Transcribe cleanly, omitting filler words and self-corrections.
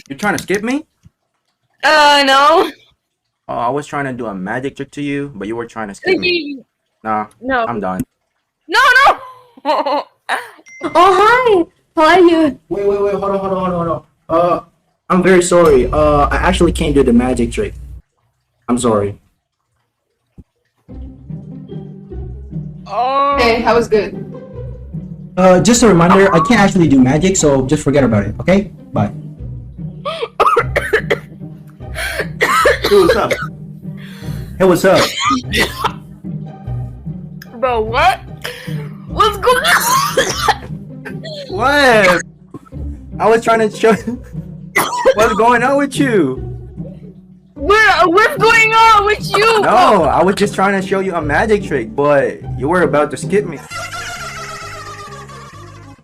You're trying to skip me? No. Oh, I was trying to do a magic trick to you, but you were trying to skip me. Nah, No. I'm done. No. Oh, hi. How are you? Wait, hold on. I'm very sorry. I actually can't do the magic trick. I'm sorry. Okay, that was good. Just a reminder, I can't actually do magic, so just forget about it, okay? Bye. Hey, what's up? Hey, what's up? Bro, what? What's going on? What? I was trying to show what's going on with you. What's going on with you? No, I was just trying to show you a magic trick, but you were about to skip me.